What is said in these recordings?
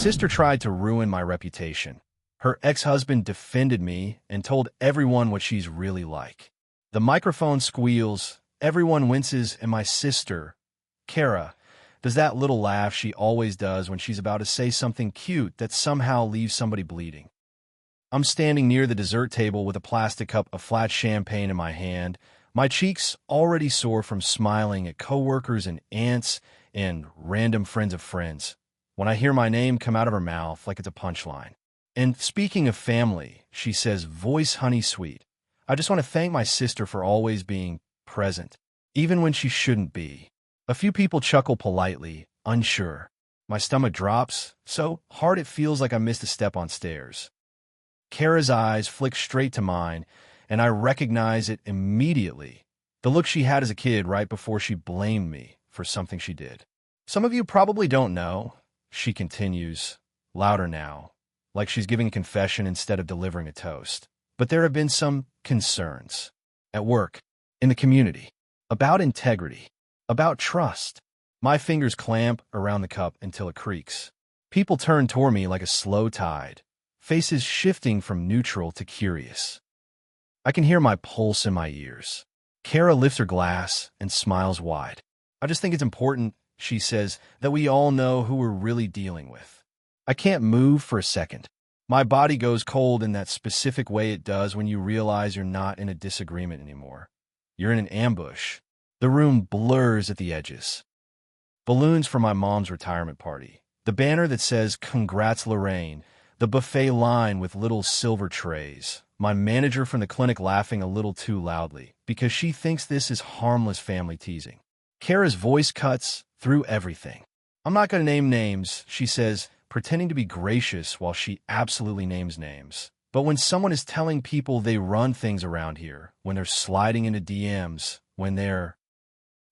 Sister tried to ruin my reputation. Her ex-husband defended me and told everyone what she's really like. The microphone squeals, everyone winces, and my sister, Kara, does that little laugh she always does when she's about to say something cute that somehow leaves somebody bleeding. I'm standing near the dessert table with a plastic cup of flat champagne in my hand, my cheeks already sore from smiling at coworkers and aunts and random friends of friends, when I hear my name come out of her mouth like it's a punchline. And speaking of family, she says, voice honey sweet, I just want to thank my sister for always being present, even when she shouldn't be. A few people chuckle politely, unsure. My stomach drops, so hard it feels like I missed a step on stairs. Kara's eyes flick straight to mine, and I recognize it immediately. The look she had as a kid right before she blamed me for something she did. Some of you probably don't know, she continues, louder now, like she's giving a confession instead of delivering a toast. But there have been some concerns. At work, in the community, about integrity, about trust. My fingers clamp around the cup until it creaks. People turn toward me like a slow tide, faces shifting from neutral to curious. I can hear my pulse in my ears. Kara lifts her glass and smiles wide. I just think it's important, she says, that we all know who we're really dealing with. I can't move for a second. My body goes cold in that specific way it does when you realize you're not in a disagreement anymore. You're in an ambush. The room blurs at the edges. Balloons for my mom's retirement party. The banner that says, Congrats Lorraine. The buffet line with little silver trays. My manager from the clinic laughing a little too loudly because she thinks this is harmless family teasing. Kara's voice cuts through everything. I'm not going to name names, she says, pretending to be gracious while she absolutely names names. But when someone is telling people they run things around here, when they're sliding into DMs, when they're...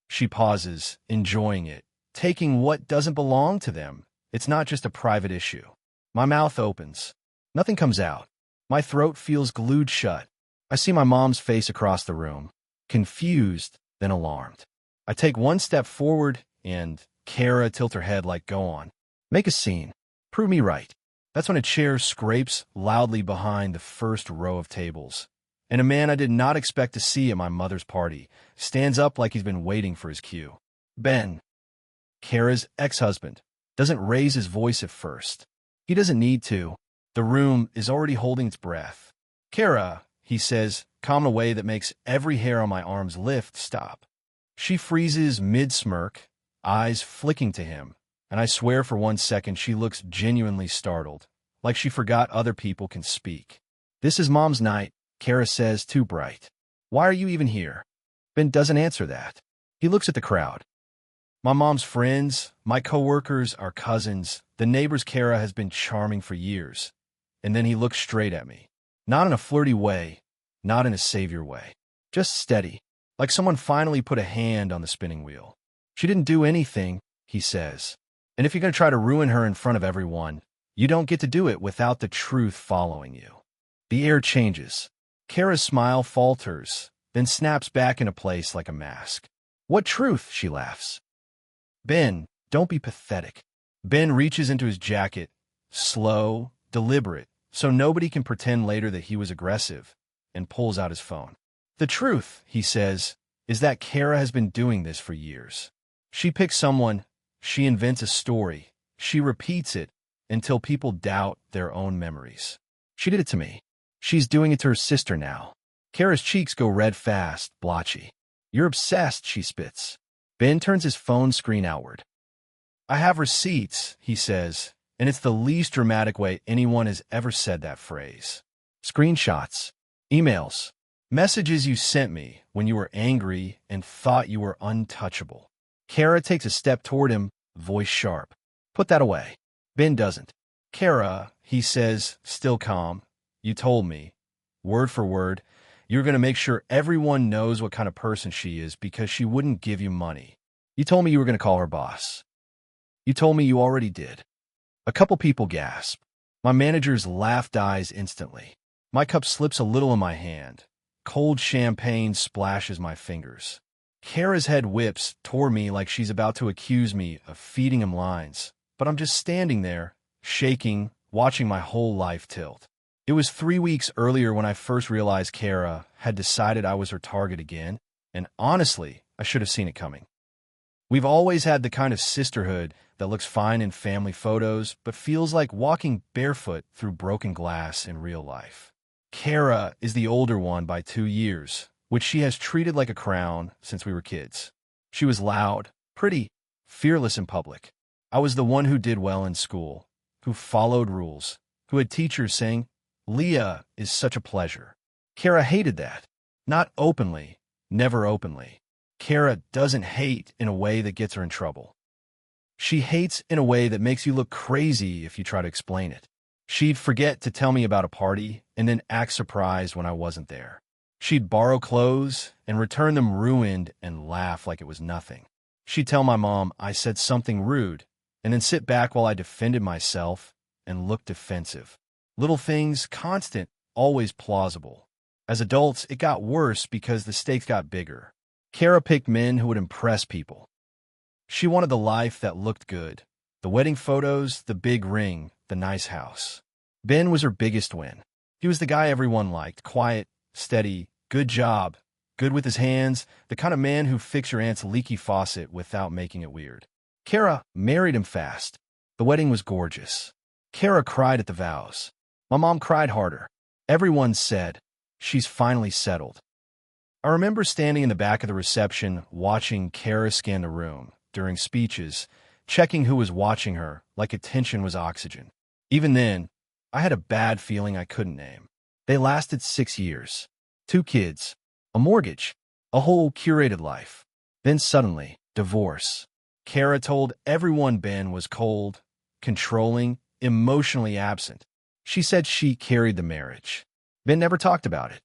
She pauses, enjoying it, taking what doesn't belong to them. It's not just a private issue. My mouth opens. Nothing comes out. My throat feels glued shut. I see my mom's face across the room, confused, then alarmed. I take one step forward, and Kara tilts her head like, go on. Make a scene. Prove me right. That's when a chair scrapes loudly behind the first row of tables, and a man I did not expect to see at my mother's party stands up like he's been waiting for his cue. Ben, Kara's ex-husband, doesn't raise his voice at first. He doesn't need to. The room is already holding its breath. Kara, he says, calm in a way that makes every hair on my arms stop. She freezes mid-smirk, eyes flicking to him, and I swear for 1 second she looks genuinely startled, like she forgot other people can speak. This is Mom's night, Kara says, too bright. Why are you even here? Ben doesn't answer that. He looks at the crowd. My mom's friends, my coworkers, our cousins, the neighbors Kara has been charming for years. And then he looks straight at me. Not in a flirty way, not in a savior way. Just steady, like someone finally put a hand on the spinning wheel. She didn't do anything, he says. And if you're going to try to ruin her in front of everyone, you don't get to do it without the truth following you. The air changes. Kara's smile falters, then snaps back into place like a mask. What truth? She laughs. Ben, don't be pathetic. Ben reaches into his jacket, slow, deliberate, so nobody can pretend later that he was aggressive, and pulls out his phone. The truth, he says, is that Kara has been doing this for years. She picks someone, she invents a story, she repeats it until people doubt their own memories. She did it to me. She's doing it to her sister now. Kara's cheeks go red fast, blotchy. You're obsessed, she spits. Ben turns his phone screen outward. I have receipts, he says, and it's the least dramatic way anyone has ever said that phrase. Screenshots, emails, messages you sent me when you were angry and thought you were untouchable. Kara takes a step toward him, voice sharp. Put that away. Ben doesn't. Kara, he says, still calm, you told me, word for word, you're going to make sure everyone knows what kind of person she is because she wouldn't give you money. You told me you were going to call her boss. You told me you already did. A couple people gasp. My manager's laugh dies instantly. My cup slips a little in my hand. Cold champagne splashes my fingers. Kara's head whips toward me like she's about to accuse me of feeding him lines, but I'm just standing there, shaking, watching my whole life tilt. It was 3 weeks earlier when I first realized Kara had decided I was her target again, and honestly, I should have seen it coming. We've always had the kind of sisterhood that looks fine in family photos, but feels like walking barefoot through broken glass in real life. Kara is the older one by 2 years, which she has treated like a crown since we were kids. She was loud, pretty, fearless in public. I was the one who did well in school, who followed rules, who had teachers saying, "Leah is such a pleasure." Kara hated that. Not openly, never openly. Kara doesn't hate in a way that gets her in trouble. She hates in a way that makes you look crazy if you try to explain it. She'd forget to tell me about a party and then act surprised when I wasn't there. She'd borrow clothes and return them ruined and laugh like it was nothing. She'd tell my mom I said something rude and then sit back while I defended myself and looked defensive. Little things, constant, always plausible. As adults, it got worse because the stakes got bigger. Kara picked men who would impress people. She wanted the life that looked good. The wedding photos, the big ring, the nice house. Ben was her biggest win. He was the guy everyone liked, quiet, steady, good job, good with his hands, the kind of man who'd fix your aunt's leaky faucet without making it weird. Kara married him fast. The wedding was gorgeous. Kara cried at the vows. My mom cried harder. Everyone said, "She's finally settled." I remember standing in the back of the reception, watching Kara scan the room during speeches, checking who was watching her, like attention was oxygen. Even then, I had a bad feeling I couldn't name. They lasted 6 years. 2 kids, a mortgage, a whole curated life. Then suddenly, divorce. Kara told everyone Ben was cold, controlling, emotionally absent. She said she carried the marriage. Ben never talked about it.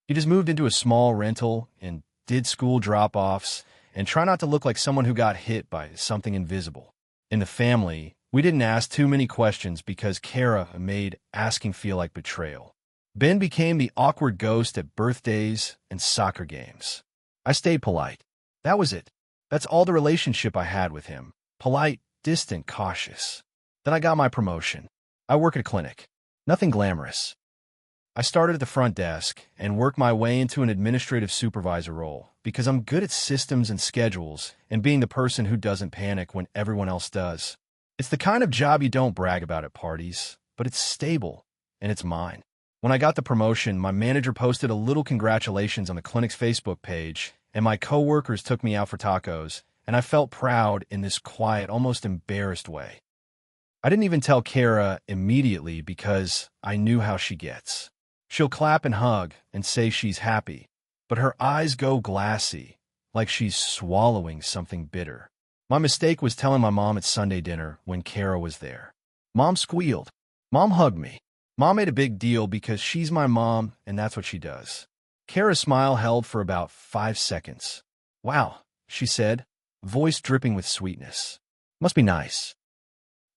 He just moved into a small rental and did school drop-offs and try not to look like someone who got hit by something invisible. In the family, we didn't ask too many questions because Kara made asking feel like betrayal. Ben became the awkward ghost at birthdays and soccer games. I stayed polite. That was it. That's all the relationship I had with him. Polite, distant, cautious. Then I got my promotion. I work at a clinic. Nothing glamorous. I started at the front desk and worked my way into an administrative supervisor role because I'm good at systems and schedules and being the person who doesn't panic when everyone else does. It's the kind of job you don't brag about at parties, but it's stable, and it's mine. When I got the promotion, my manager posted a little congratulations on the clinic's Facebook page, and my coworkers took me out for tacos, and I felt proud in this quiet, almost embarrassed way. I didn't even tell Kara immediately because I knew how she gets. She'll clap and hug and say she's happy, but her eyes go glassy, like she's swallowing something bitter. My mistake was telling my mom at Sunday dinner when Kara was there. Mom squealed. Mom hugged me. Mom made a big deal because she's my mom and that's what she does. Kara's smile held for about 5 seconds. "Wow," she said, voice dripping with sweetness. "Must be nice."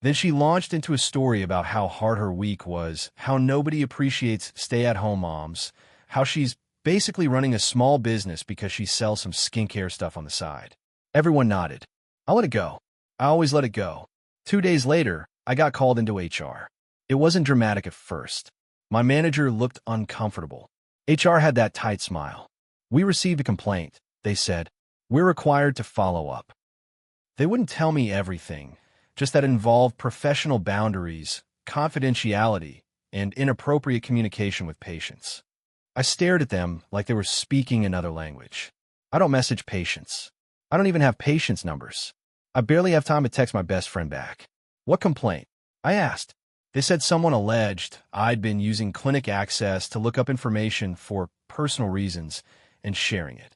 Then she launched into a story about how hard her week was, how nobody appreciates stay-at-home moms, how she's basically running a small business because she sells some skincare stuff on the side. Everyone nodded. I let it go. I always let it go. 2 days later, I got called into HR. It wasn't dramatic at first. My manager looked uncomfortable. HR had that tight smile. "We received a complaint," they said. "We're required to follow up." They wouldn't tell me everything, just that it involved professional boundaries, confidentiality, and inappropriate communication with patients. I stared at them like they were speaking another language. I don't message patients. I don't even have patients' numbers. I barely have time to text my best friend back. "What complaint?" I asked. They said someone alleged I'd been using clinic access to look up information for personal reasons and sharing it.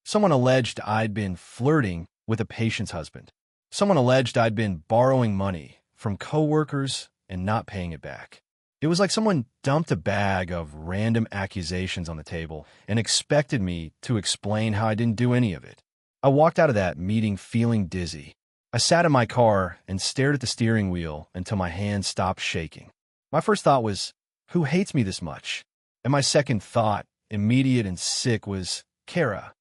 Someone alleged I'd been flirting with a patient's husband. Someone alleged I'd been borrowing money from coworkers and not paying it back. It was like someone dumped a bag of random accusations on the table and expected me to explain how I didn't do any of it. I walked out of that meeting feeling dizzy. I sat in my car and stared at the steering wheel until my hands stopped shaking. My first thought was, who hates me this much? And my second thought, immediate and sick, was Kara.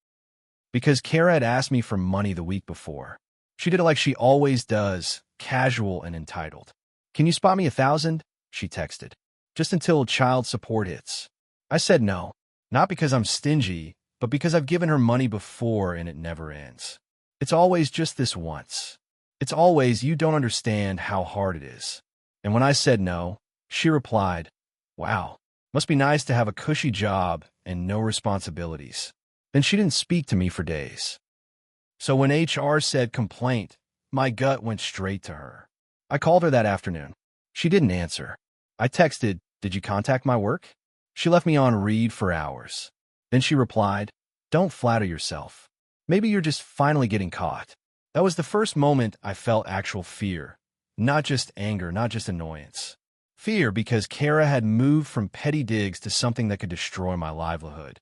Because Kara had asked me for money the week before. She did it like she always does, casual and entitled. Can you spot me 1,000? She texted. Just until child support hits. I said no. Not because I'm stingy, but because I've given her money before and it never ends. It's always just this once. It's always you don't understand how hard it is. And when I said no, she replied, wow, must be nice to have a cushy job and no responsibilities. Then she didn't speak to me for days. So when HR said complaint, my gut went straight to her. I called her that afternoon. She didn't answer. I texted, did you contact my work? She left me on read for hours. Then she replied, don't flatter yourself. Maybe you're just finally getting caught. That was the first moment I felt actual fear. Not just anger, not just annoyance. Fear because Kara had moved from petty digs to something that could destroy my livelihood.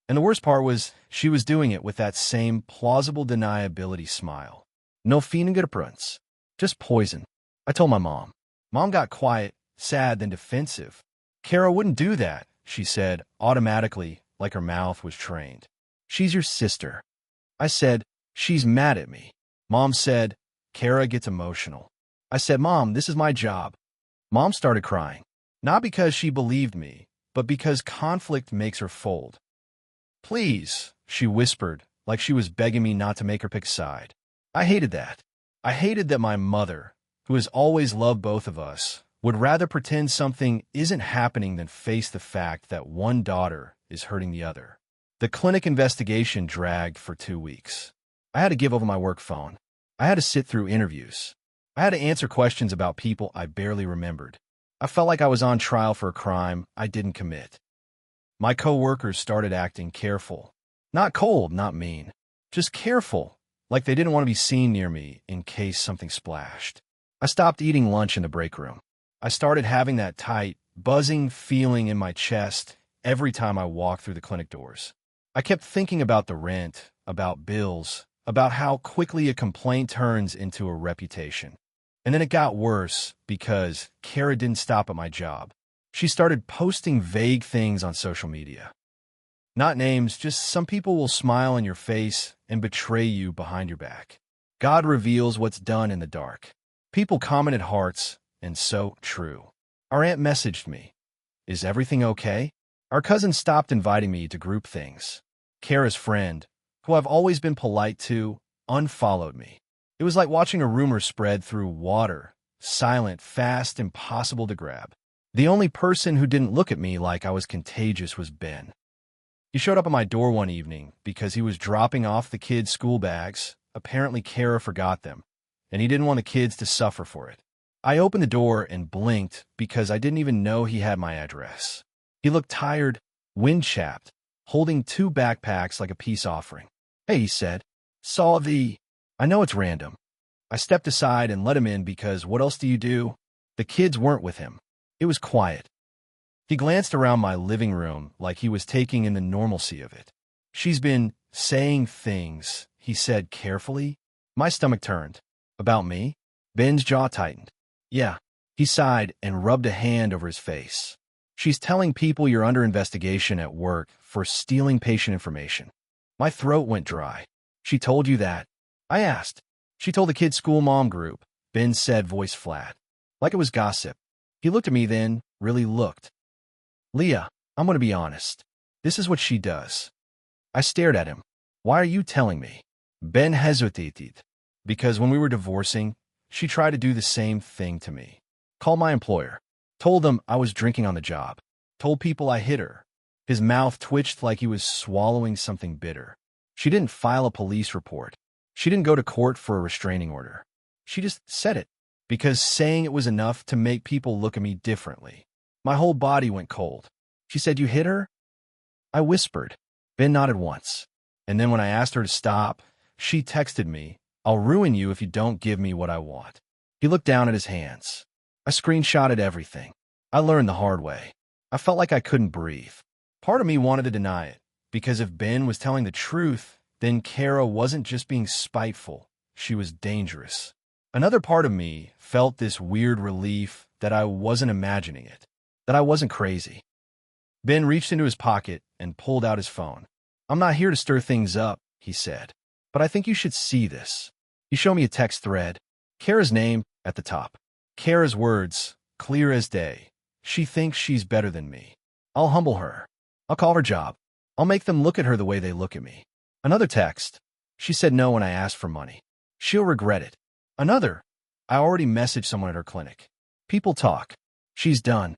And the worst part was she was doing it with that same plausible deniability smile. No fingerprints, just poison. I told my mom. Mom got quiet, sad, then defensive. Kara wouldn't do that, she said, automatically, like her mouth was trained. She's your sister. I said, she's mad at me. Mom said, Kara gets emotional. I said, Mom, this is my job. Mom started crying. Not because she believed me, but because conflict makes her fold. Please, she whispered, like she was begging me not to make her pick a side. I hated that. I hated that my mother, who has always loved both of us, would rather pretend something isn't happening than face the fact that one daughter is hurting the other. The clinic investigation dragged for 2 weeks. I had to give over my work phone. I had to sit through interviews. I had to answer questions about people I barely remembered. I felt like I was on trial for a crime I didn't commit. My coworkers started acting careful. Not cold, not mean. Just careful, like they didn't want to be seen near me in case something splashed. I stopped eating lunch in the break room. I started having that tight, buzzing feeling in my chest every time I walked through the clinic doors. I kept thinking about the rent, about bills, about how quickly a complaint turns into a reputation. And then it got worse because Kara didn't stop at my job. She started posting vague things on social media. Not names, just some people will smile in your face and betray you behind your back. God reveals what's done in the dark. People commented hearts, and so true. Our aunt messaged me. Is everything okay? Our cousin stopped inviting me to group things. Kara's friend, who I've always been polite to, unfollowed me. It was like watching a rumor spread through water, silent, fast, impossible to grab. The only person who didn't look at me like I was contagious was Ben. He showed up at my door one evening because he was dropping off the kids' school bags. Apparently, Kara forgot them, and he didn't want the kids to suffer for it. I opened the door and blinked because I didn't even know he had my address. He looked tired, wind-chapped, holding 2 backpacks like a peace offering. Hey, he said. Saw the... I know it's random. I stepped aside and let him in because what else do you do? The kids weren't with him. It was quiet. He glanced around my living room like he was taking in the normalcy of it. She's been saying things, he said carefully. My stomach turned. About me? Ben's jaw tightened. Yeah. He sighed and rubbed a hand over his face. She's telling people you're under investigation at work for stealing patient information. My throat went dry. She told you that? I asked. She told the kids' school mom group, Ben said, voice flat. Like it was gossip. He looked at me then, really looked. Leah, I'm going to be honest. This is what she does. I stared at him. Why are you telling me? Ben hesitated. Because when we were divorcing, she tried to do the same thing to me. Called my employer. Told them I was drinking on the job. Told people I hit her. His mouth twitched like he was swallowing something bitter. She didn't file a police report. She didn't go to court for a restraining order. She just said it. Because saying it was enough to make people look at me differently. My whole body went cold. She said, you hit her? I whispered. Ben nodded once. And then when I asked her to stop, she texted me, I'll ruin you if you don't give me what I want. He looked down at his hands. I screenshotted everything. I learned the hard way. I felt like I couldn't breathe. Part of me wanted to deny it, because if Ben was telling the truth, then Kara wasn't just being spiteful, she was dangerous. Another part of me felt this weird relief that I wasn't imagining it, that I wasn't crazy. Ben reached into his pocket and pulled out his phone. I'm not here to stir things up, he said, but I think you should see this. He showed me a text thread, Kara's name at the top. Kara's words, clear as day. She thinks she's better than me. I'll humble her. I'll call her job. I'll make them look at her the way they look at me. Another text. She said no when I asked for money. She'll regret it. Another. I already messaged someone at her clinic. People talk. She's done.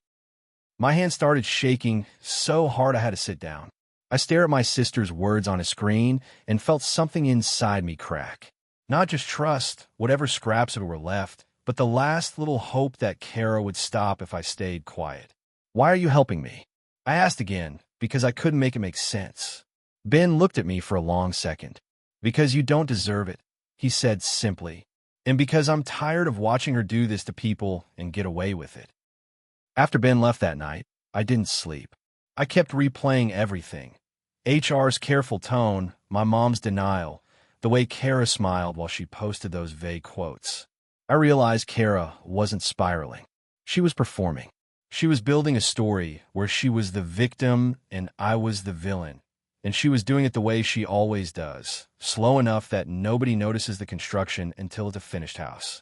My hand started shaking so hard I had to sit down. I stared at my sister's words on a screen and felt something inside me crack. Not just trust, whatever scraps of it were left, but the last little hope that Kara would stop if I stayed quiet. Why are you helping me? I asked again, because I couldn't make it make sense. Ben looked at me for a long second. Because you don't deserve it, he said simply. And because I'm tired of watching her do this to people and get away with it. After Ben left that night, I didn't sleep. I kept replaying everything. HR's careful tone, my mom's denial, the way Kara smiled while she posted those vague quotes. I realized Kara wasn't spiraling. She was performing. She was building a story where she was the victim and I was the villain. And she was doing it the way she always does, slow enough that nobody notices the construction until it's a finished house.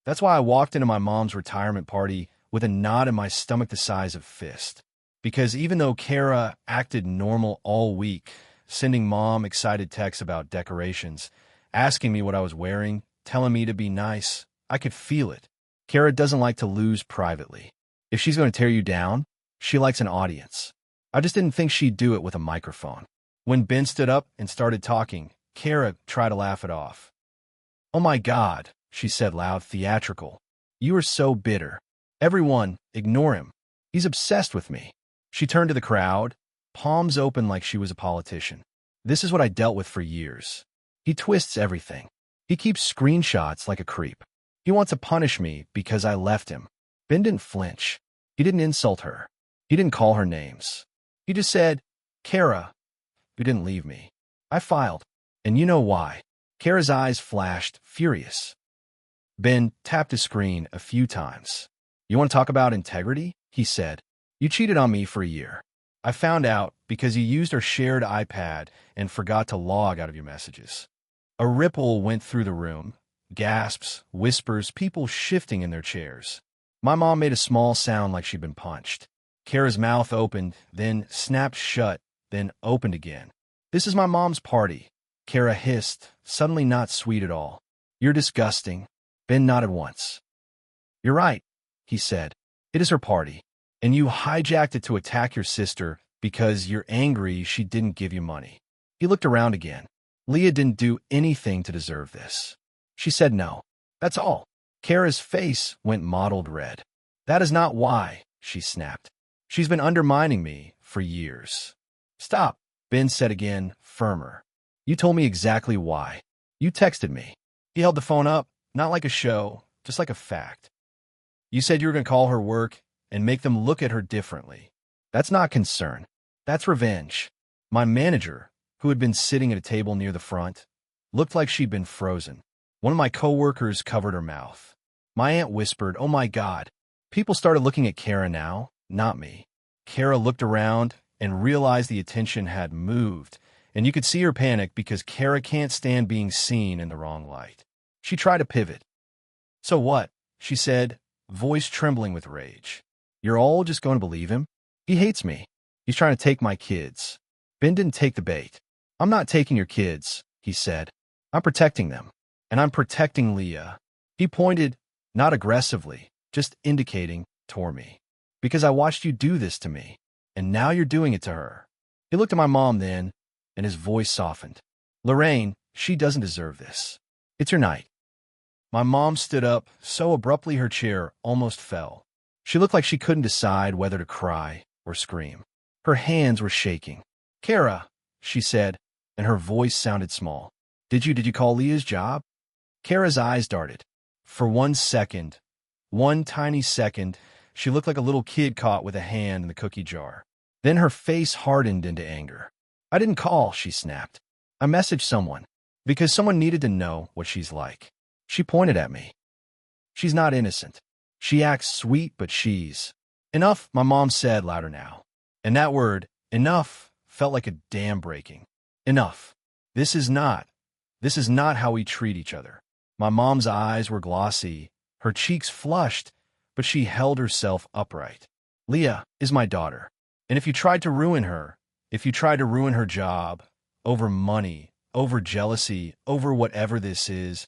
That's why I walked into my mom's retirement party with a knot in my stomach the size of a fist. Because even though Kara acted normal all week, sending mom excited texts about decorations, asking me what I was wearing, telling me to be nice, I could feel it. Kara doesn't like to lose privately. If she's going to tear you down, she likes an audience. I just didn't think she'd do it with a microphone. When Ben stood up and started talking, Kara tried to laugh it off. "Oh my God," she said loud, theatrical. "You are so bitter. Everyone, ignore him. He's obsessed with me." She turned to the crowd, palms open like she was a politician. "This is what I dealt with for years. He twists everything. He keeps screenshots like a creep. He wants to punish me because I left him." Ben didn't flinch. He didn't insult her. He didn't call her names. He just said, "Kara, you didn't leave me. I filed. And you know why." Kara's eyes flashed, furious. Ben tapped his screen a few times. "You want to talk about integrity?" he said. "You cheated on me for a year. I found out because you used our shared iPad and forgot to log out of your messages." A ripple went through the room. Gasps, whispers, people shifting in their chairs. My mom made a small sound like she'd been punched. Kara's mouth opened, then snapped shut, then opened again. "This is my mom's party," Kara hissed, suddenly not sweet at all. "You're disgusting." Ben nodded once. "You're right," he said. "It is her party, and you hijacked it to attack your sister because you're angry she didn't give you money." He looked around again. "Leah didn't do anything to deserve this. She said no. That's all." Kara's face went mottled red. "That is not why," she snapped. "She's been undermining me for years." "Stop," Ben said again, firmer. "You told me exactly why. You texted me." He held the phone up, not like a show, just like a fact. "You said you were going to call her work and make them look at her differently. That's not concern. That's revenge." My manager, who had been sitting at a table near the front, looked like she'd been frozen. One of my coworkers covered her mouth. My aunt whispered, "Oh my God." People started looking at Kara now, not me. Kara looked around and realized the attention had moved, and you could see her panic because Kara can't stand being seen in the wrong light. She tried to pivot. "So what?" she said, voice trembling with rage. "You're all just going to believe him? He hates me. He's trying to take my kids." Ben didn't take the bait. "I'm not taking your kids," he said. "I'm protecting them. And I'm protecting Leah." He pointed, not aggressively, just indicating, toward me. "Because I watched you do this to me, and now you're doing it to her." He looked at my mom then, and his voice softened. "Lorraine, she doesn't deserve this. It's her night." My mom stood up, so abruptly her chair almost fell. She looked like she couldn't decide whether to cry or scream. Her hands were shaking. "Kara," she said, and her voice sounded small. Did you call Leah's job?" Kara's eyes darted. For 1 second, one tiny second, she looked like a little kid caught with a hand in the cookie jar. Then her face hardened into anger. "I didn't call," she snapped. "I messaged someone, because someone needed to know what she's like." She pointed at me. "She's not innocent. She acts sweet, but she's—" "Enough," my mom said louder now. And that word, enough, felt like a dam breaking. "Enough. This is not how we treat each other." My mom's eyes were glossy, Her cheeks flushed, but she held herself upright. Leah is my daughter. And if you tried to ruin her, if you tried to ruin her job, over money, over jealousy, over whatever this is,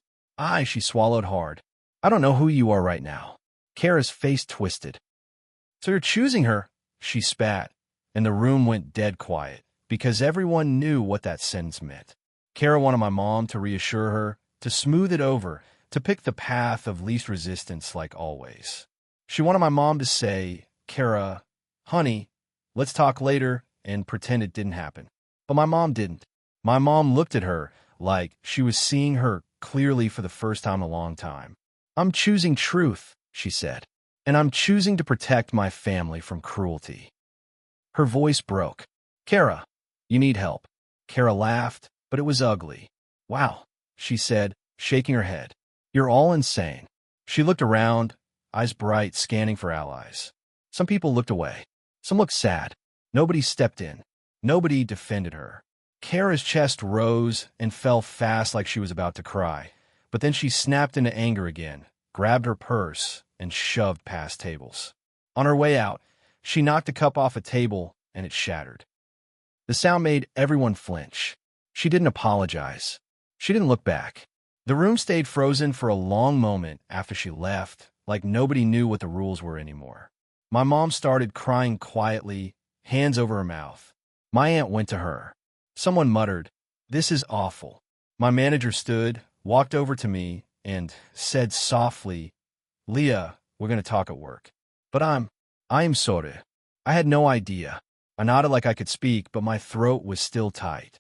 she swallowed hard. I don't know who you are right now. Kara's face twisted. So you're choosing her, she spat, and the room went dead quiet, because everyone knew what that sentence meant. Kara wanted my mom to reassure her, to smooth it over, to pick the path of least resistance like always. She wanted my mom to say, Kara, honey, let's talk later, and pretend it didn't happen. But my mom didn't. My mom looked at her like she was seeing her clearly for the first time in a long time. I'm choosing truth, she said, and I'm choosing to protect my family from cruelty. Her voice broke. Kara, you need help. Kara laughed, but it was ugly. Wow, she said, shaking her head. You're all insane. She looked around, eyes bright, scanning for allies. Some people looked away. Some looked sad. Nobody stepped in. Nobody defended her. Kara's chest rose and fell fast like she was about to cry, but then she snapped into anger again, grabbed her purse, and shoved past tables. On her way out, she knocked a cup off a table, and it shattered. The sound made everyone flinch. She didn't apologize. She didn't look back. The room stayed frozen for a long moment after she left, like nobody knew what the rules were anymore. My mom started crying quietly, hands over her mouth. My aunt went to her. Someone muttered, "This is awful." My manager stood, walked over to me, and said softly, "Leah, we're going to talk at work." But I'm sorry. I had no idea. I nodded like I could speak, but my throat was still tight.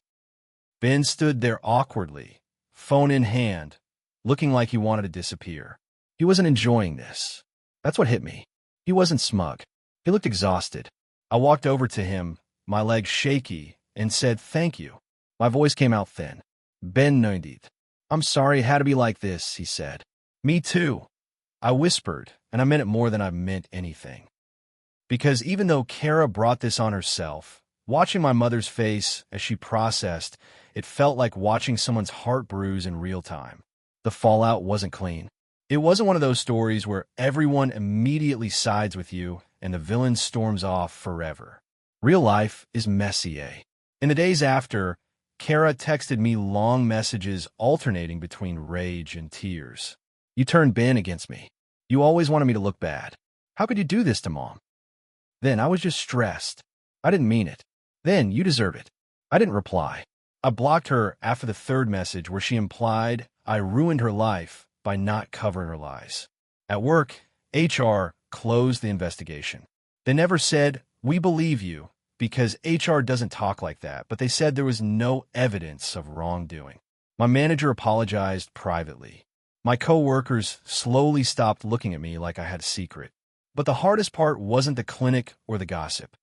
Ben stood there awkwardly, phone in hand, looking like he wanted to disappear. He wasn't enjoying this. That's what hit me. He wasn't smug. He looked exhausted. I walked over to him, my legs shaky, and said, "Thank you." My voice came out thin. Ben nodded. "I'm sorry it had to be like this," he said. "Me too," I whispered, and I meant it more than I meant anything. Because even though Kara brought this on herself, watching my mother's face as she processed, it felt like watching someone's heart bruise in real time. The fallout wasn't clean. It wasn't one of those stories where everyone immediately sides with you and the villain storms off forever. Real life is messy, eh? In the days after, Kara texted me long messages alternating between rage and tears. "You turned Ben against me. You always wanted me to look bad. How could you do this to Mom?" Then I was just stressed. I didn't mean it. Then you deserve it. I didn't reply. I blocked her after the third message where she implied I ruined her life by not covering her lies. At work, HR closed the investigation. They never said, "We believe you," because HR doesn't talk like that, but they said there was no evidence of wrongdoing. My manager apologized privately. My coworkers slowly stopped looking at me like I had a secret. But the hardest part wasn't the clinic or the gossip.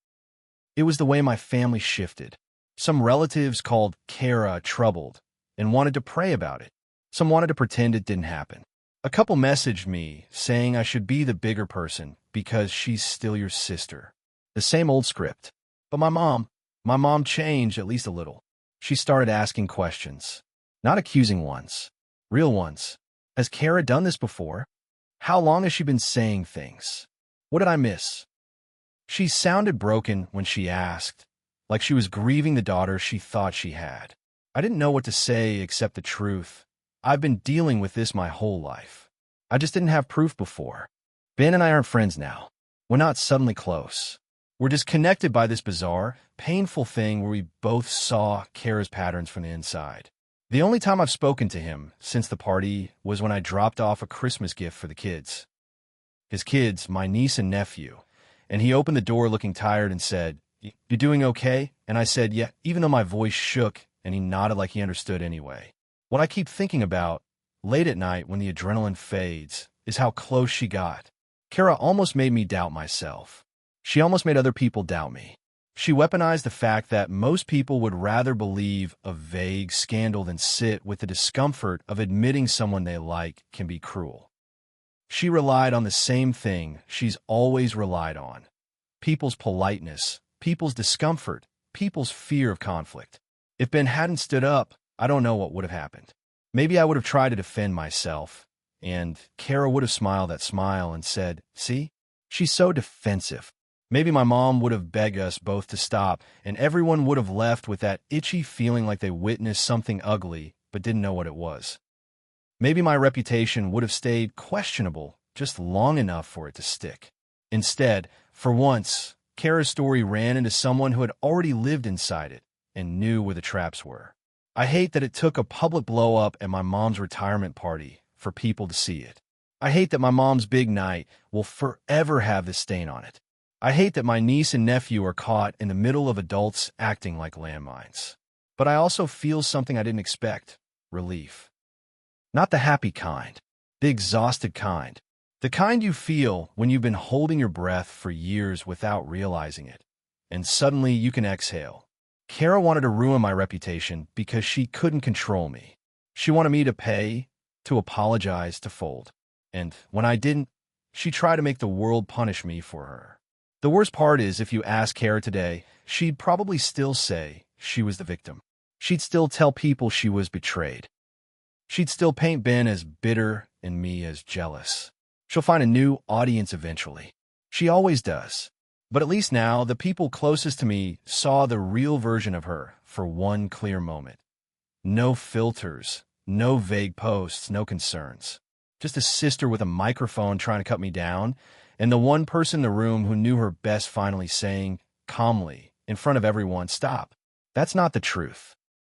It was the way my family shifted. Some relatives called Kara troubled and wanted to pray about it. Some wanted to pretend it didn't happen. A couple messaged me saying I should be the bigger person because she's still your sister. The same old script. But my mom changed at least a little. She started asking questions. Not accusing ones. Real ones. Has Kara done this before? How long has she been saying things? What did I miss? She sounded broken when she asked, like she was grieving the daughter she thought she had. I didn't know what to say except the truth. I've been dealing with this my whole life. I just didn't have proof before. Ben and I aren't friends now. We're not suddenly close. We're just connected by this bizarre, painful thing where we both saw Kara's patterns from the inside. The only time I've spoken to him since the party was when I dropped off a Christmas gift for the kids. His kids, my niece and nephew, and he opened the door looking tired and said, "You doing okay?" And I said, "Yeah," even though my voice shook, and he nodded like he understood anyway. What I keep thinking about, late at night when the adrenaline fades, is how close she got. Kara almost made me doubt myself. She almost made other people doubt me. She weaponized the fact that most people would rather believe a vague scandal than sit with the discomfort of admitting someone they like can be cruel. She relied on the same thing she's always relied on: people's politeness, people's discomfort, people's fear of conflict. If Ben hadn't stood up, I don't know what would have happened. Maybe I would have tried to defend myself, And Kara would have smiled that smile and said, "See? She's so defensive." Maybe my mom would have begged us both to stop, and everyone would have left with that itchy feeling like they witnessed something ugly but didn't know what it was. Maybe my reputation would have stayed questionable just long enough for it to stick. Instead, for once, Kara's story ran into someone who had already lived inside it and knew where the traps were. I hate that it took a public blow-up at my mom's retirement party for people to see it. I hate that my mom's big night will forever have this stain on it. I hate that my niece and nephew are caught in the middle of adults acting like landmines. But I also feel something I didn't expect: relief. Not the happy kind, the exhausted kind. The kind you feel when you've been holding your breath for years without realizing it, and suddenly you can exhale. Kara wanted to ruin my reputation because she couldn't control me. She wanted me to pay, to apologize, to fold. And when I didn't, she tried to make the world punish me for her. The worst part is, if you ask Kara today, she'd probably still say she was the victim. She'd still tell people she was betrayed. She'd still paint Ben as bitter and me as jealous. She'll find a new audience eventually. She always does. But at least now, the people closest to me saw the real version of her for one clear moment. No filters, no vague posts, no concerns. Just a sister with a microphone trying to cut me down, and the one person in the room who knew her best finally saying, calmly, in front of everyone, "Stop. That's not the truth."